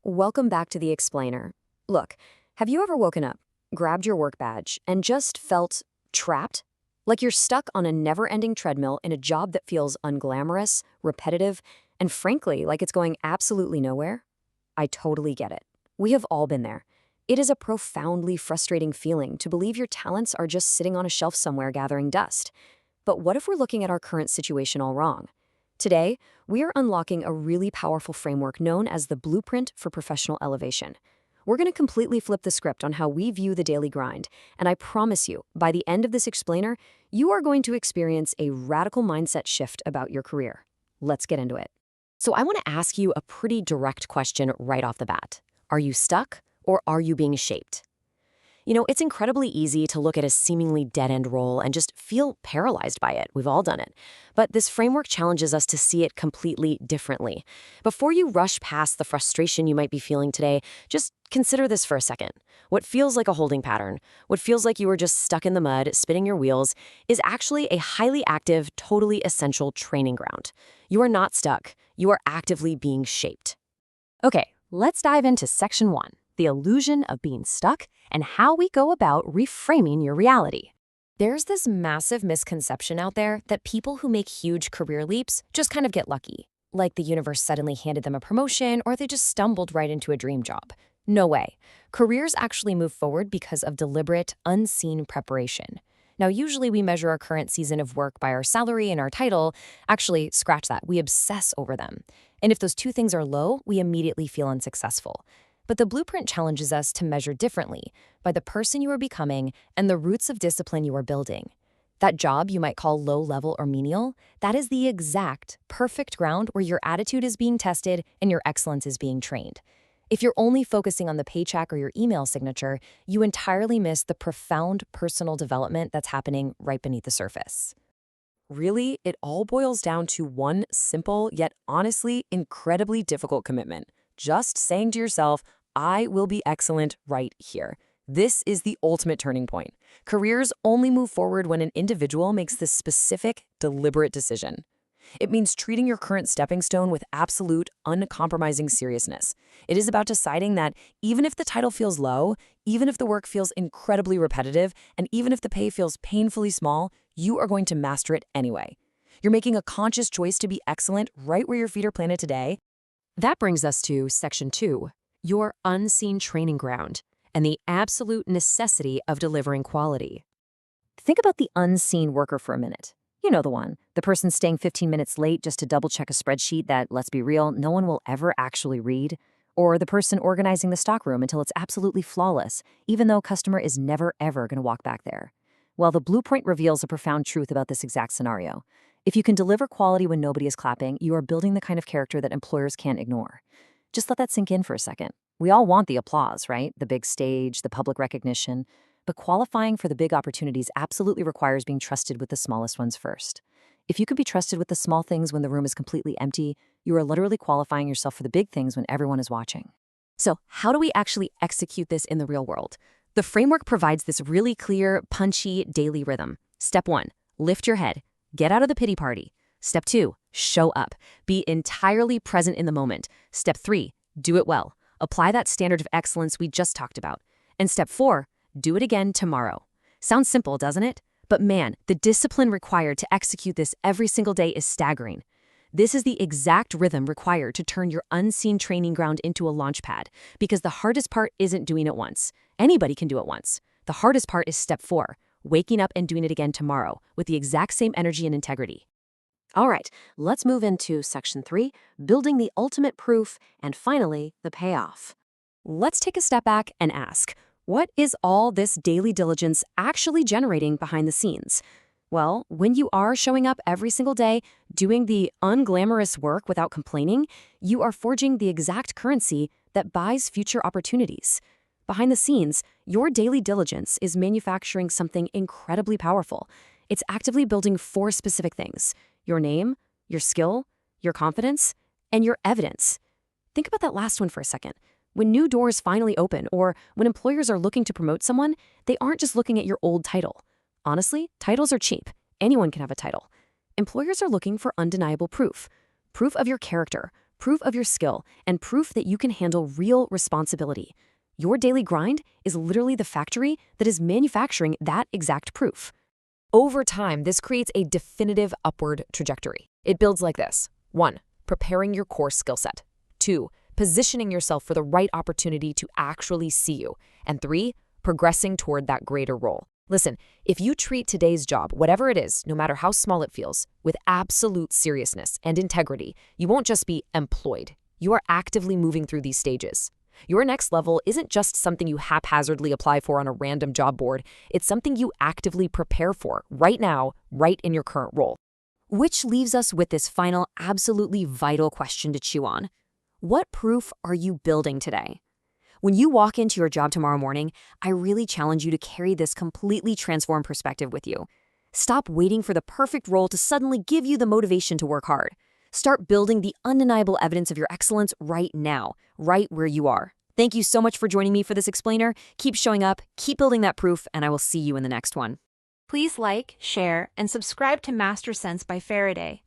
Welcome back to The Explainer. Look, have you ever woken up, grabbed your work badge, and just felt trapped? Like you're stuck on a never-ending treadmill in a job that feels unglamorous, repetitive, and frankly, like it's going absolutely nowhere? I totally get it. We have all been there. It is a profoundly frustrating feeling to believe your talents are just sitting on a shelf somewhere gathering dust. But what if we're looking at our current situation all wrong? Today, we are unlocking a really powerful framework known as the Blueprint for Professional Elevation. We're going to completely flip the script on how we view the daily grind, and I promise you, by the end of this explainer, you are going to experience a radical mindset shift about your career. Let's get into it. So I want to ask you a pretty direct question right off the bat. Are you stuck, or are you being shaped? It's incredibly easy to look at a seemingly dead-end role and just feel paralyzed by it. We've all done it. But this framework challenges us to see it completely differently. Before you rush past the frustration you might be feeling today, just consider this for a second. What feels like a holding pattern, what feels like you were just stuck in the mud, spinning your wheels, is actually a highly active, totally essential training ground. You are not stuck. You are actively being shaped. Okay, let's dive into Section 1. The illusion of being stuck, and how we go about reframing your reality. There's this massive misconception out there that people who make huge career leaps just kind of get lucky, like the universe suddenly handed them a promotion or they just stumbled right into a dream job. No way. Careers actually move forward because of deliberate, unseen preparation. Now, usually we measure our current season of work by our salary and our title. Actually, scratch that. We obsess over them. And if those two things are low, we immediately feel unsuccessful. But the blueprint challenges us to measure differently by the person you are becoming and the roots of discipline you are building. That job you might call low-level or menial, that is the exact, perfect ground where your attitude is being tested and your excellence is being trained. If you're only focusing on the paycheck or your email signature, you entirely miss the profound personal development that's happening right beneath the surface. Really, it all boils down to one simple, yet honestly incredibly difficult commitment. Just saying to yourself, I will be excellent right here. This is the ultimate turning point. Careers only move forward when an individual makes this specific, deliberate decision. It means treating your current stepping stone with absolute, uncompromising seriousness. It is about deciding that even if the title feels low, even if the work feels incredibly repetitive, and even if the pay feels painfully small, you are going to master it anyway. You're making a conscious choice to be excellent right where your feet are planted today. That brings us to Section 2, your unseen training ground, and the absolute necessity of delivering quality. Think about the unseen worker for a minute. You know the one, the person staying 15 minutes late just to double-check a spreadsheet that, let's be real, no one will ever actually read. Or the person organizing the stockroom until it's absolutely flawless, even though a customer is never, ever going to walk back there. Well, the blueprint reveals a profound truth about this exact scenario. If you can deliver quality when nobody is clapping, you are building the kind of character that employers can't ignore. Just let that sink in for a second. We all want the applause, right? The big stage, the public recognition. But qualifying for the big opportunities absolutely requires being trusted with the smallest ones first. If you can be trusted with the small things when the room is completely empty, you are literally qualifying yourself for the big things when everyone is watching. So, how do we actually execute this in the real world? The framework provides this really clear, punchy daily rhythm. Step 1, lift your head. Get out of the pity party. Step 2, show up. Be entirely present in the moment. Step 3, do it well. Apply that standard of excellence we just talked about. And Step 4, do it again tomorrow. Sounds simple, doesn't it? But man, the discipline required to execute this every single day is staggering. This is the exact rhythm required to turn your unseen training ground into a launch pad, because the hardest part isn't doing it once. Anybody can do it once. The hardest part is Step 4, waking up and doing it again tomorrow with the exact same energy and integrity. All right, let's move into Section 3, building the ultimate proof, and finally, the payoff. Let's take a step back and ask, what is all this daily diligence actually generating behind the scenes? Well, when you are showing up every single day, doing the unglamorous work without complaining, you are forging the exact currency that buys future opportunities. Behind the scenes, your daily diligence is manufacturing something incredibly powerful. It's actively building 4 specific things: your name, your skill, your confidence, and your evidence. Think about that last one for a second. When new doors finally open, or when employers are looking to promote someone, they aren't just looking at your old title. Honestly, titles are cheap. Anyone can have a title. Employers are looking for undeniable proof. Proof of your character, proof of your skill, and proof that you can handle real responsibility. Your daily grind is literally the factory that is manufacturing that exact proof. Over time, this creates a definitive upward trajectory. It builds like this. 1. Preparing your core skill set. 2. Positioning yourself for the right opportunity to actually see you. And 3. Progressing toward that greater role. Listen, if you treat today's job, whatever it is, no matter how small it feels, with absolute seriousness and integrity, you won't just be employed. You are actively moving through these stages. Your next level isn't just something you haphazardly apply for on a random job board. It's something you actively prepare for right now, right in your current role. Which leaves us with this final, absolutely vital question to chew on. What proof are you building today? When you walk into your job tomorrow morning, I really challenge you to carry this completely transformed perspective with you. Stop waiting for the perfect role to suddenly give you the motivation to work hard. Start building the undeniable evidence of your excellence right now, right where you are. Thank you so much for joining me for this explainer. Keep showing up, keep building that proof, and I will see you in the next one. Please like, share, and subscribe to Master Sense by Faraday,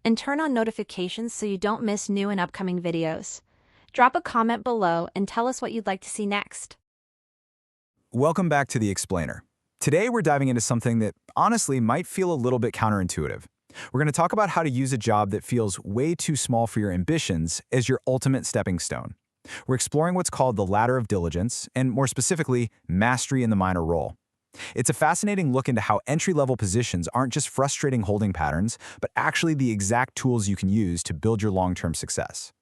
and turn on notifications so you don't miss new and upcoming videos. Drop a comment below and tell us what you'd like to see next. Welcome back to The Explainer. Today we're diving into something that honestly might feel a little bit counterintuitive. We're going to talk about how to use a job that feels way too small for your ambitions as your ultimate stepping stone. We're exploring what's called the ladder of diligence, and more specifically, mastery in the minor role. It's a fascinating look into how entry-level positions aren't just frustrating holding patterns, but actually the exact tools you can use to build your long-term success.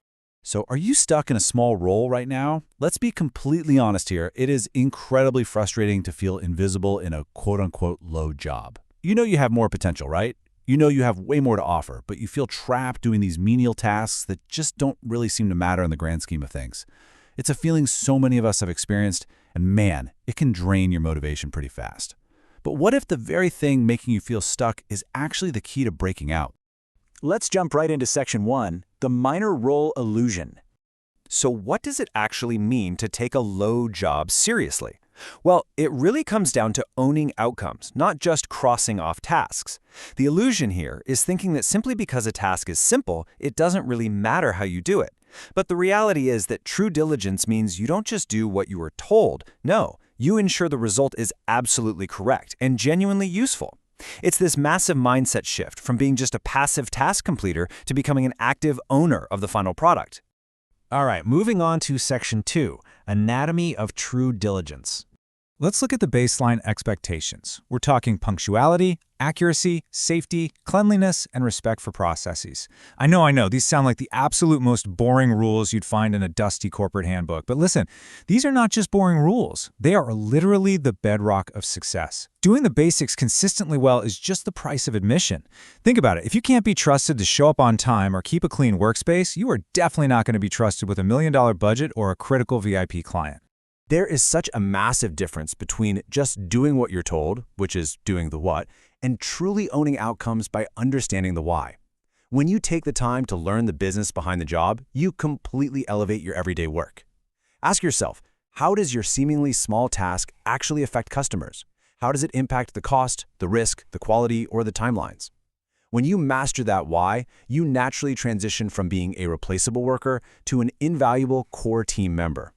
So are you stuck in a small role right now? Let's be completely honest here. It is incredibly frustrating to feel invisible in a quote-unquote low job. You know you have more potential, right? You know you have way more to offer, but you feel trapped doing these menial tasks that just don't really seem to matter in the grand scheme of things. It's a feeling so many of us have experienced, and man, it can drain your motivation pretty fast. But what if the very thing making you feel stuck is actually the key to breaking out? Let's jump right into Section 1, the minor role illusion. So what does it actually mean to take a low job seriously? Well, it really comes down to owning outcomes, not just crossing off tasks. The illusion here is thinking that simply because a task is simple, it doesn't really matter how you do it. But the reality is that true diligence means you don't just do what you were told. No, you ensure the result is absolutely correct and genuinely useful. It's this massive mindset shift from being just a passive task completer to becoming an active owner of the final product. All right, moving on to Section 2, Anatomy of True Diligence. Let's look at the baseline expectations. We're talking punctuality, accuracy, safety, cleanliness, and respect for processes. I know, these sound like the absolute most boring rules you'd find in a dusty corporate handbook. But listen, these are not just boring rules. They are literally the bedrock of success. Doing the basics consistently well is just the price of admission. Think about it. If you can't be trusted to show up on time or keep a clean workspace, you are definitely not going to be trusted with $1 million budget or a critical VIP client. There is such a massive difference between just doing what you're told, which is doing the what, and truly owning outcomes by understanding the why. When you take the time to learn the business behind the job, you completely elevate your everyday work. Ask yourself, how does your seemingly small task actually affect customers? How does it impact the cost, the risk, the quality, or the timelines? When you master that why, you naturally transition from being a replaceable worker to an invaluable core team member.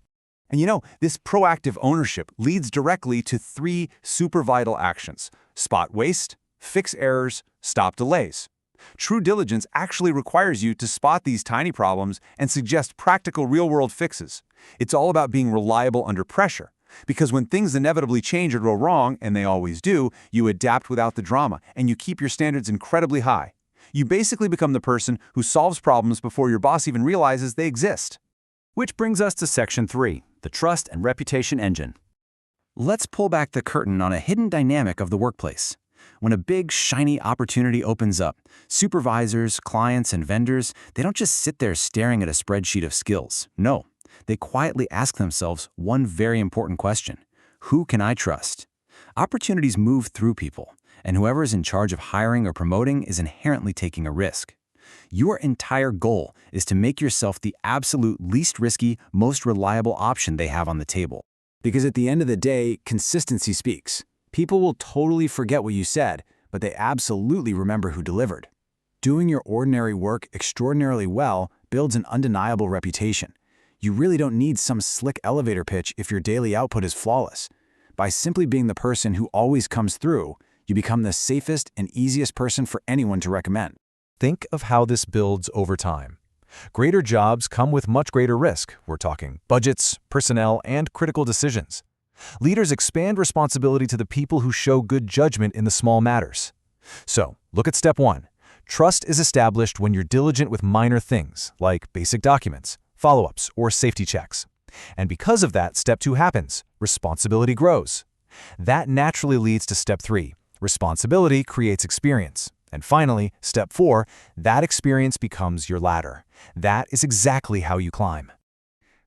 And you know, this proactive ownership leads directly to 3 super vital actions: spot waste, fix errors, stop delays. True diligence actually requires you to spot these tiny problems and suggest practical real-world fixes. It's all about being reliable under pressure, because when things inevitably change or go wrong, and they always do, you adapt without the drama, and you keep your standards incredibly high. You basically become the person who solves problems before your boss even realizes they exist. Which brings us to Section 3, the trust and reputation engine. Let's pull back the curtain on a hidden dynamic of the workplace. When a big, shiny opportunity opens up, supervisors, clients, and vendors, they don't just sit there staring at a spreadsheet of skills. No, they quietly ask themselves one very important question: who can I trust? Opportunities move through people, and whoever is in charge of hiring or promoting is inherently taking a risk. Your entire goal is to make yourself the absolute least risky, most reliable option they have on the table. Because at the end of the day, consistency speaks. People will totally forget what you said, but they absolutely remember who delivered. Doing your ordinary work extraordinarily well builds an undeniable reputation. You really don't need some slick elevator pitch if your daily output is flawless. By simply being the person who always comes through, you become the safest and easiest person for anyone to recommend. Think of how this builds over time. Greater jobs come with much greater risk. We're talking budgets, personnel, and critical decisions. Leaders expand responsibility to the people who show good judgment in the small matters. So, look at step 1. Trust is established when you're diligent with minor things, like basic documents, follow-ups, or safety checks. And because of that, step 2 happens. Responsibility grows. That naturally leads to step 3. Responsibility creates experience. And finally, step 4, that experience becomes your ladder. That is exactly how you climb.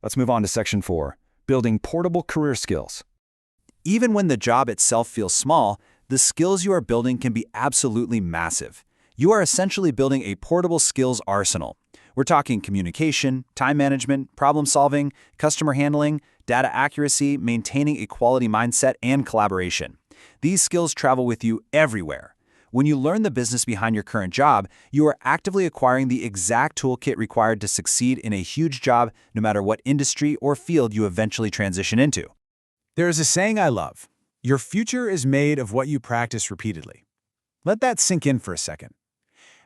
Let's move on to section 4, building portable career skills. Even when the job itself feels small, the skills you are building can be absolutely massive. You are essentially building a portable skills arsenal. We're talking communication, time management, problem solving, customer handling, data accuracy, maintaining a quality mindset, and collaboration. These skills travel with you everywhere. When you learn the business behind your current job, you are actively acquiring the exact toolkit required to succeed in a huge job, no matter what industry or field you eventually transition into. There is a saying I love: your future is made of what you practice repeatedly. Let that sink in for a second.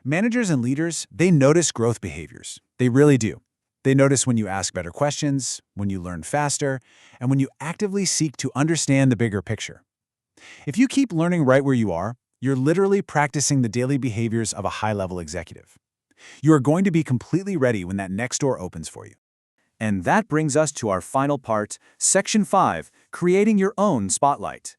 Managers and leaders, they notice growth behaviors. They really do. They notice when you ask better questions, when you learn faster, and when you actively seek to understand the bigger picture. If you keep learning right where you are, you're literally practicing the daily behaviors of a high-level executive. You are going to be completely ready when that next door opens for you. And that brings us to our final part, Section 5, creating your own spotlight.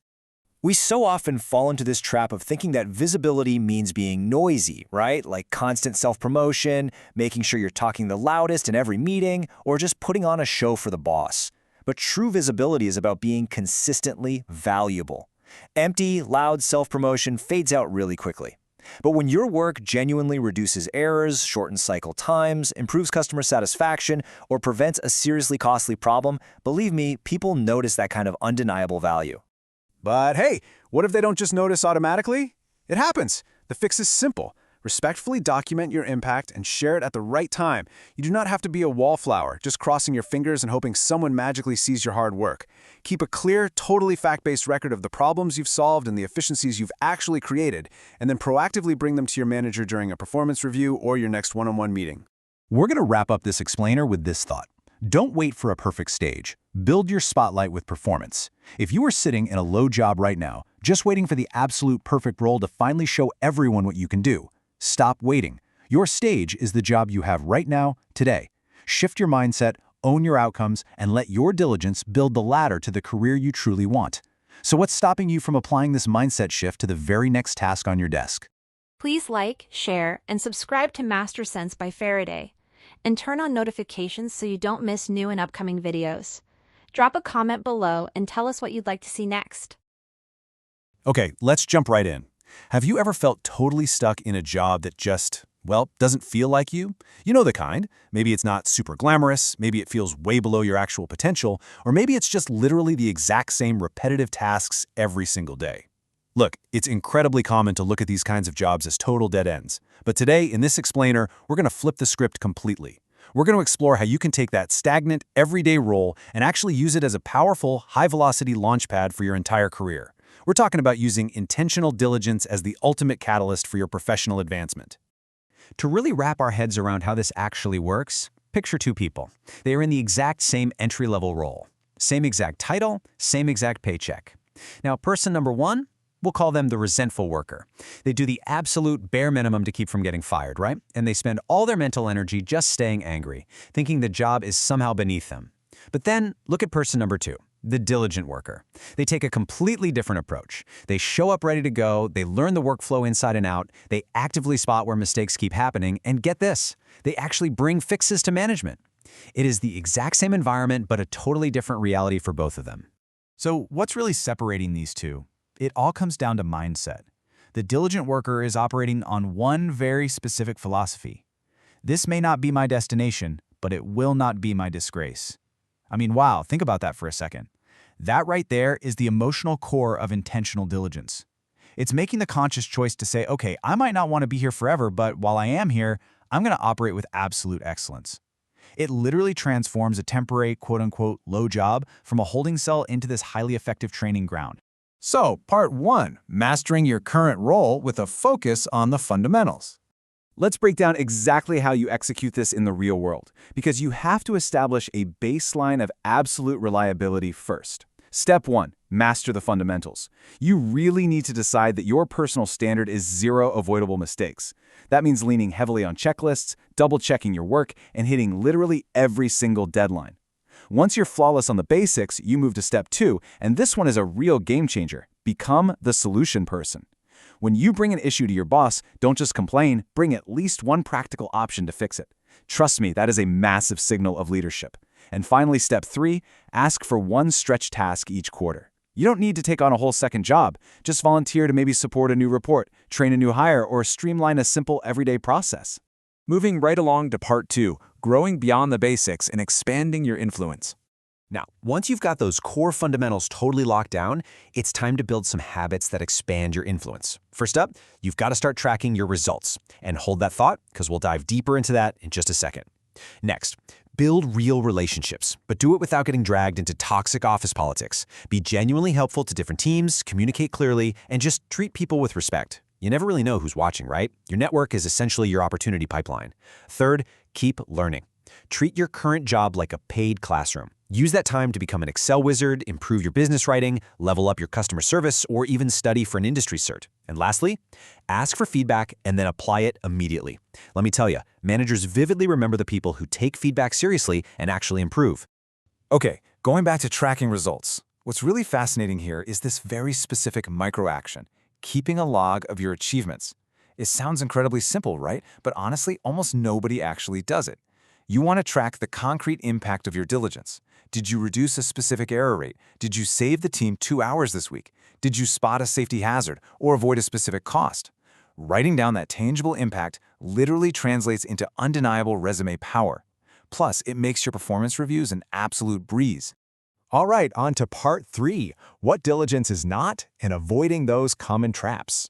We so often fall into this trap of thinking that visibility means being noisy, right? Like constant self-promotion, making sure you're talking the loudest in every meeting, or just putting on a show for the boss. But true visibility is about being consistently valuable. Empty, loud self-promotion fades out really quickly. But when your work genuinely reduces errors, shortens cycle times, improves customer satisfaction, or prevents a seriously costly problem, believe me, people notice that kind of undeniable value. But hey, what if they don't just notice automatically? It happens. The fix is simple. Respectfully document your impact and share it at the right time. You do not have to be a wallflower, just crossing your fingers and hoping someone magically sees your hard work. Keep a clear, totally fact-based record of the problems you've solved and the efficiencies you've actually created, and then proactively bring them to your manager during a performance review or your next one-on-one meeting. We're going to wrap up this explainer with this thought. Don't wait for a perfect stage. Build your spotlight with performance. If you are sitting in a low job right now, just waiting for the absolute perfect role to finally show everyone what you can do, stop waiting. Your stage is the job you have right now, today. Shift your mindset, own your outcomes, and let your diligence build the ladder to the career you truly want. So what's stopping you from applying this mindset shift to the very next task on your desk? Please like, share, and subscribe to Master Sense by Faraday. And turn on notifications so you don't miss new and upcoming videos. Drop a comment below and tell us what you'd like to see next. Okay, let's jump right in. Have you ever felt totally stuck in a job that just, well, doesn't feel like you? You know the kind. Maybe it's not super glamorous, maybe it feels way below your actual potential, or maybe it's just literally the exact same repetitive tasks every single day. Look, it's incredibly common to look at these kinds of jobs as total dead ends. But today, in this explainer, we're going to flip the script completely. We're going to explore how you can take that stagnant, everyday role and actually use it as a powerful, high-velocity launchpad for your entire career. We're talking about using intentional diligence as the ultimate catalyst for your professional advancement. To really wrap our heads around how this actually works, picture two people. They are in the exact same entry-level role. Same exact title, same exact paycheck. Now, person number one, we'll call them the resentful worker. They do the absolute bare minimum to keep from getting fired, right? And they spend all their mental energy just staying angry, thinking the job is somehow beneath them. But then, look at person number two, the diligent worker. They take a completely different approach. They show up ready to go, they learn the workflow inside and out, they actively spot where mistakes keep happening, and get this, they actually bring fixes to management. It is the exact same environment, but a totally different reality for both of them. So what's really separating these two? It all comes down to mindset. The diligent worker is operating on one very specific philosophy. This may not be my destination, but it will not be my disgrace. I mean, wow, think about that for a second. That right there is the emotional core of intentional diligence. It's making the conscious choice to say, okay, I might not want to be here forever, but while I am here, I'm going to operate with absolute excellence. It literally transforms a temporary, quote-unquote, low job from a holding cell into this highly effective training ground. So, part 1, mastering your current role with a focus on the fundamentals. Let's break down exactly how you execute this in the real world, because you have to establish a baseline of absolute reliability first. Step 1, master the fundamentals. You really need to decide that your personal standard is 0 avoidable mistakes. That means leaning heavily on checklists, double-checking your work, and hitting literally every single deadline. Once you're flawless on the basics, you move to step 2, and this one is a real game changer. Become the solution person. When you bring an issue to your boss, don't just complain, bring at least one practical option to fix it. Trust me, that is a massive signal of leadership. And finally, step 3, ask for one stretch task each quarter. You don't need to take on a whole second job. Just volunteer to maybe support a new report, train a new hire, or streamline a simple everyday process. Moving right along to part 2, growing beyond the basics and expanding your influence. Now, once you've got those core fundamentals totally locked down, it's time to build some habits that expand your influence. First up, you've got to start tracking your results. And hold that thought, because we'll dive deeper into that in just a second. Next, build real relationships, but do it without getting dragged into toxic office politics. Be genuinely helpful to different teams, communicate clearly, and just treat people with respect. You never really know who's watching, right? Your network is essentially your opportunity pipeline. Third, keep learning. Treat your current job like a paid classroom. Use that time to become an Excel wizard, improve your business writing, level up your customer service, or even study for an industry cert. And lastly, ask for feedback and then apply it immediately. Let me tell you, managers vividly remember the people who take feedback seriously and actually improve. Okay, going back to tracking results. What's really fascinating here is this very specific micro-action, keeping a log of your achievements. It sounds incredibly simple, right? But honestly, almost nobody actually does it. You want to track the concrete impact of your diligence. Did you reduce a specific error rate? Did you save the team 2 hours this week? Did you spot a safety hazard or avoid a specific cost? Writing down that tangible impact literally translates into undeniable resume power. Plus, it makes your performance reviews an absolute breeze. All right, on to part 3, what diligence is not and avoiding those common traps.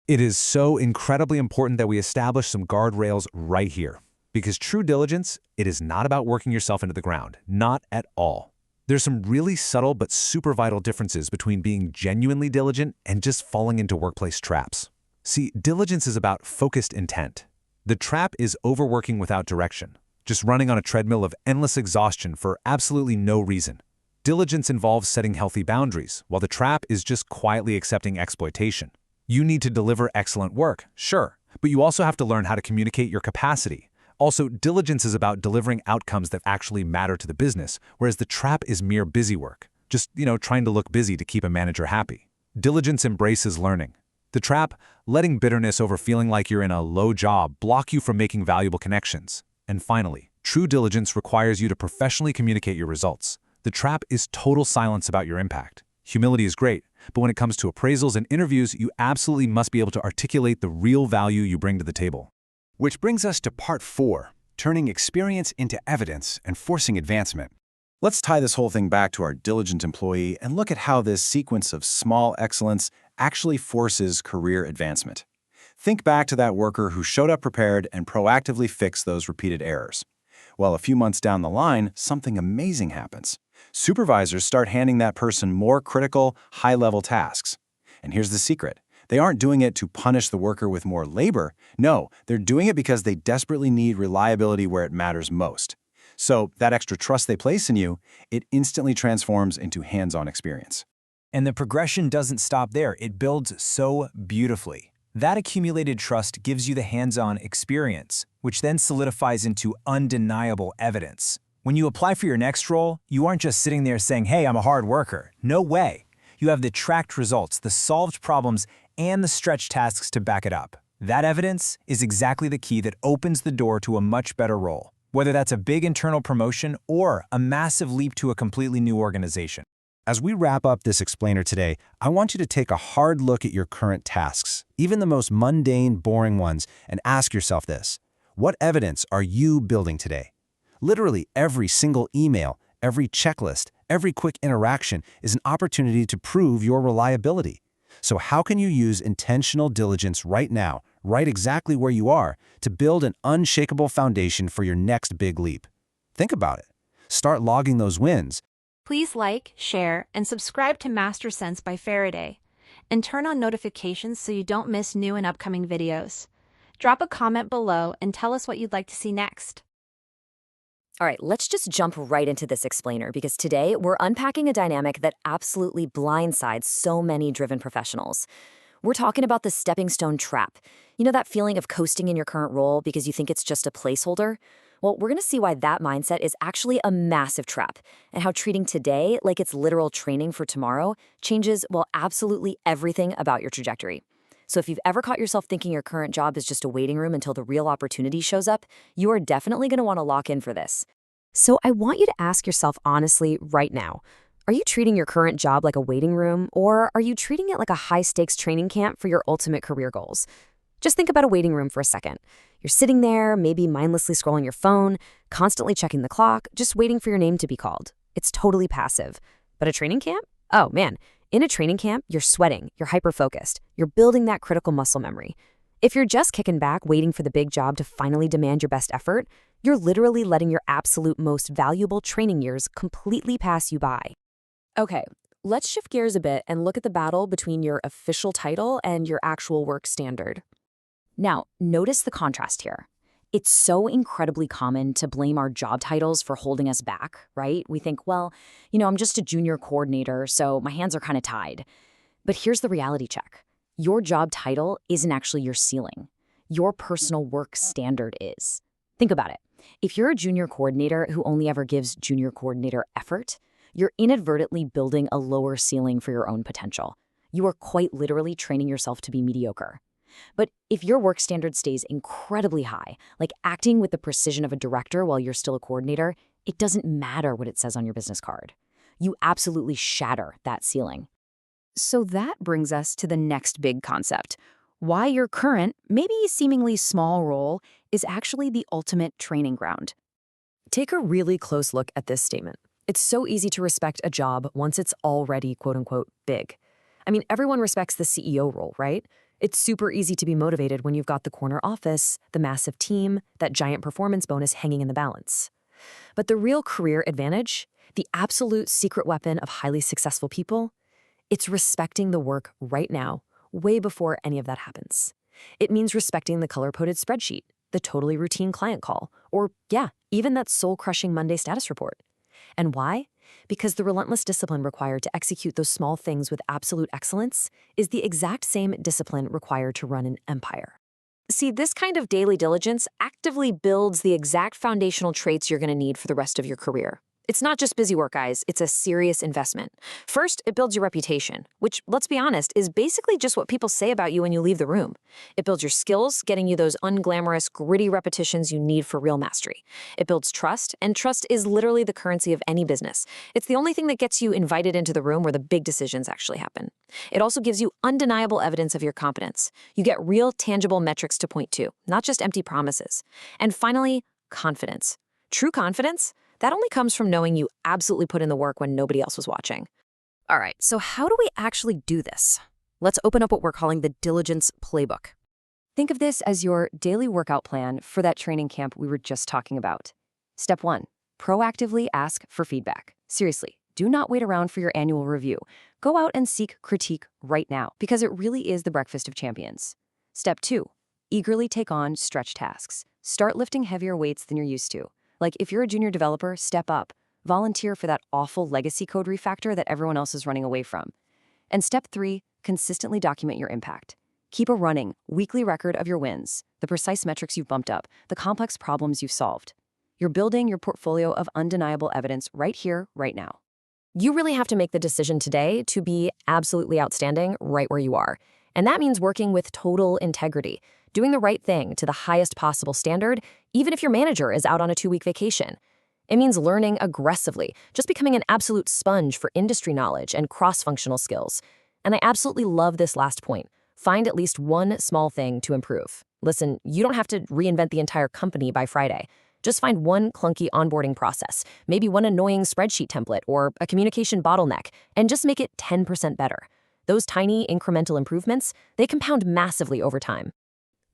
It is so incredibly important that we establish some guardrails right here. Because true diligence, it is not about working yourself into the ground, not at all. There's some really subtle but super vital differences between being genuinely diligent and just falling into workplace traps. See, diligence is about focused intent. The trap is overworking without direction, just running on a treadmill of endless exhaustion for absolutely no reason. Diligence involves setting healthy boundaries, while the trap is just quietly accepting exploitation. You need to deliver excellent work, sure, but you also have to learn how to communicate your capacity. Also, diligence is about delivering outcomes that actually matter to the business, whereas the trap is mere busy work. Just, trying to look busy to keep a manager happy. Diligence embraces learning. The trap, letting bitterness over feeling like you're in a low job block you from making valuable connections. And finally, true diligence requires you to professionally communicate your results. The trap is total silence about your impact. Humility is great, but when it comes to appraisals and interviews, you absolutely must be able to articulate the real value you bring to the table. Which brings us to part 4, turning experience into evidence and forcing advancement. Let's tie this whole thing back to our diligent employee and look at how this sequence of small excellence actually forces career advancement. Think back to that worker who showed up prepared and proactively fixed those repeated errors. Well, a few months down the line, something amazing happens. Supervisors start handing that person more critical, high-level tasks. And here's the secret. They aren't doing it to punish the worker with more labor. No, they're doing it because they desperately need reliability where it matters most. So that extra trust they place in you, it instantly transforms into hands-on experience. And the progression doesn't stop there. It builds so beautifully. That accumulated trust gives you the hands-on experience, which then solidifies into undeniable evidence. When you apply for your next role, you aren't just sitting there saying, hey, I'm a hard worker. No way. You have the tracked results, the solved problems, and the stretch tasks to back it up. That evidence is exactly the key that opens the door to a much better role, whether that's a big internal promotion or a massive leap to a completely new organization. As we wrap up this explainer today, I want you to take a hard look at your current tasks, even the most mundane, boring ones, and ask yourself this: what evidence are you building today? Literally every single email, every checklist, every quick interaction is an opportunity to prove your reliability. So how can you use intentional diligence right now, right exactly where you are, to build an unshakable foundation for your next big leap. Think about it. Start logging those wins. Please like, share, and subscribe to Master Sense by Faraday, and turn on notifications so you don't miss new and upcoming videos. Drop a comment below and tell us what you'd like to see next. All right, let's just jump right into this explainer because today we're unpacking a dynamic that absolutely blindsides so many driven professionals. We're talking about the stepping stone trap. You know that feeling of coasting in your current role because you think it's just a placeholder? Well, we're going to see why that mindset is actually a massive trap and how treating today like it's literal training for tomorrow changes, well, absolutely everything about your trajectory. So if you've ever caught yourself thinking your current job is just a waiting room until the real opportunity shows up, you are definitely going to want to lock in for this. So I want you to ask yourself honestly right now, are you treating your current job like a waiting room, or are you treating it like a high-stakes training camp for your ultimate career goals? Just think about a waiting room for a second. You're sitting there, maybe mindlessly scrolling your phone, constantly checking the clock, just waiting for your name to be called. It's totally passive. But a training camp? Oh man, in a training camp, you're sweating, you're hyper-focused, you're building that critical muscle memory. If you're just kicking back, waiting for the big job to finally demand your best effort, you're literally letting your absolute most valuable training years completely pass you by. Okay, let's shift gears a bit and look at the battle between your official title and your actual work standard. Now, notice the contrast here. It's so incredibly common to blame our job titles for holding us back, right? We think, well, I'm just a junior coordinator, so my hands are kind of tied. But here's the reality check. Your job title isn't actually your ceiling. Your personal work standard is. Think about it. If you're a junior coordinator who only ever gives junior coordinator effort, you're inadvertently building a lower ceiling for your own potential. You are quite literally training yourself to be mediocre. But if your work standard stays incredibly high, like acting with the precision of a director while you're still a coordinator, it doesn't matter what it says on your business card. You absolutely shatter that ceiling. So that brings us to the next big concept. Why your current, maybe seemingly small role is actually the ultimate training ground. Take a really close look at this statement. It's so easy to respect a job once it's already, quote-unquote, big. I mean, everyone respects the CEO role, right? It's super easy to be motivated when you've got the corner office, the massive team, that giant performance bonus hanging in the balance. But the real career advantage, the absolute secret weapon of highly successful people, it's respecting the work right now, way before any of that happens. It means respecting the color-coded spreadsheet, the totally routine client call, or, even that soul-crushing Monday status report. And why? Because the relentless discipline required to execute those small things with absolute excellence is the exact same discipline required to run an empire. See, this kind of daily diligence actively builds the exact foundational traits you're going to need for the rest of your career. It's not just busy work, guys. It's a serious investment. First, it builds your reputation, which, let's be honest, is basically just what people say about you when you leave the room. It builds your skills, getting you those unglamorous, gritty repetitions you need for real mastery. It builds trust, and trust is literally the currency of any business. It's the only thing that gets you invited into the room where the big decisions actually happen. It also gives you undeniable evidence of your competence. You get real, tangible metrics to point to, not just empty promises. And finally, confidence. True confidence? That only comes from knowing you absolutely put in the work when nobody else was watching. All right, so how do we actually do this? Let's open up what we're calling the diligence playbook. Think of this as your daily workout plan for that training camp we were just talking about. Step 1, proactively ask for feedback. Seriously, do not wait around for your annual review. Go out and seek critique right now, because it really is the breakfast of champions. Step 2, eagerly take on stretch tasks. Start lifting heavier weights than you're used to. Like if you're a junior developer, step up. Volunteer for that awful legacy code refactor that everyone else is running away from. And step 3, consistently document your impact. Keep a running, weekly record of your wins, the precise metrics you've bumped up, the complex problems you've solved. You're building your portfolio of undeniable evidence right here, right now. You really have to make the decision today to be absolutely outstanding right where you are. And that means working with total integrity, doing the right thing to the highest possible standard, even if your manager is out on a 2-week vacation. It means learning aggressively, just becoming an absolute sponge for industry knowledge and cross-functional skills. And I absolutely love this last point. Find at least one small thing to improve. Listen, you don't have to reinvent the entire company by Friday. Just find one clunky onboarding process, maybe one annoying spreadsheet template or a communication bottleneck, and just make it 10% better. Those tiny incremental improvements, they compound massively over time.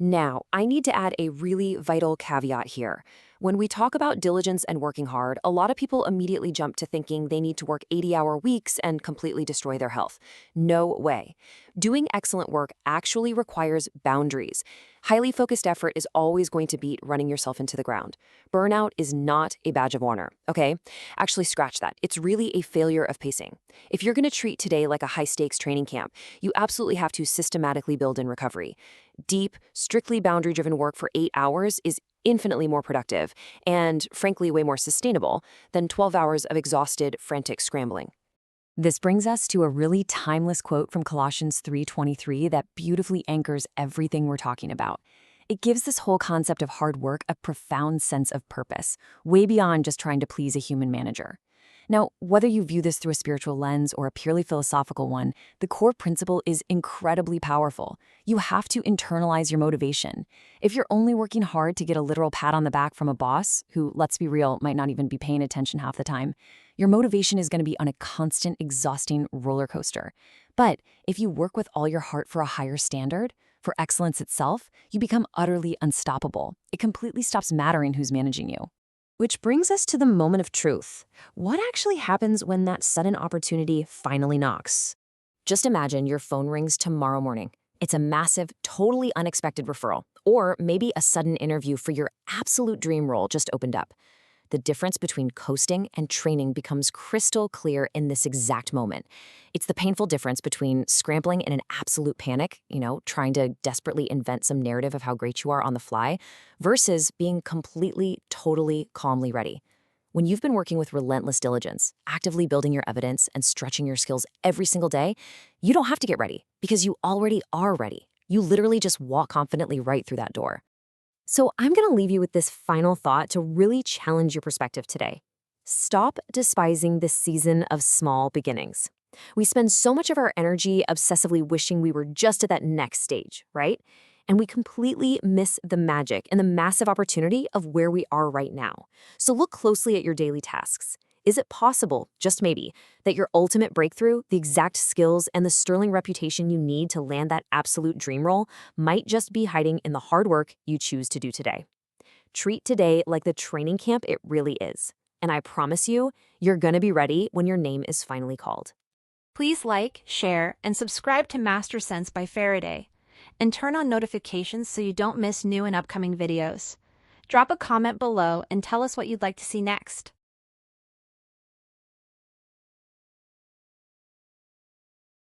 Now, I need to add a really vital caveat here. When we talk about diligence and working hard, a lot of people immediately jump to thinking they need to work 80-hour weeks and completely destroy their health. No way. Doing excellent work actually requires boundaries. Highly focused effort is always going to beat running yourself into the ground. Burnout is not a badge of honor, okay? Actually, scratch that. It's really a failure of pacing. If you're going to treat today like a high-stakes training camp, you absolutely have to systematically build in recovery. Deep, strictly boundary-driven work for 8 hours is infinitely more productive and, frankly, way more sustainable than 12 hours of exhausted, frantic scrambling. This brings us to a really timeless quote from Colossians 3:23 that beautifully anchors everything we're talking about. It gives this whole concept of hard work a profound sense of purpose, way beyond just trying to please a human manager. Now, whether you view this through a spiritual lens or a purely philosophical one, the core principle is incredibly powerful. You have to internalize your motivation. If you're only working hard to get a literal pat on the back from a boss, who, let's be real, might not even be paying attention half the time, your motivation is going to be on a constant, exhausting roller coaster. But if you work with all your heart for a higher standard, for excellence itself, you become utterly unstoppable. It completely stops mattering who's managing you. Which brings us to the moment of truth. What actually happens when that sudden opportunity finally knocks? Just imagine your phone rings tomorrow morning. It's a massive, totally unexpected referral, or maybe a sudden interview for your absolute dream role just opened up. The difference between coasting and training becomes crystal clear in this exact moment. It's the painful difference between scrambling in an absolute panic, trying to desperately invent some narrative of how great you are on the fly, versus being completely, totally, calmly ready. When you've been working with relentless diligence, actively building your evidence and stretching your skills every single day, you don't have to get ready because you already are ready. You literally just walk confidently right through that door. So I'm going to leave you with this final thought to really challenge your perspective today. Stop despising this season of small beginnings. We spend so much of our energy obsessively wishing we were just at that next stage, right? And we completely miss the magic and the massive opportunity of where we are right now. So look closely at your daily tasks. Is it possible, just maybe, that your ultimate breakthrough, the exact skills and the sterling reputation you need to land that absolute dream role, might just be hiding in the hard work you choose to do today? Treat today like the training camp it really is. And I promise you, you're going to be ready when your name is finally called. Please like, share, and subscribe to Master Sense by Faraday. And turn on notifications so you don't miss new and upcoming videos. Drop a comment below and tell us what you'd like to see next.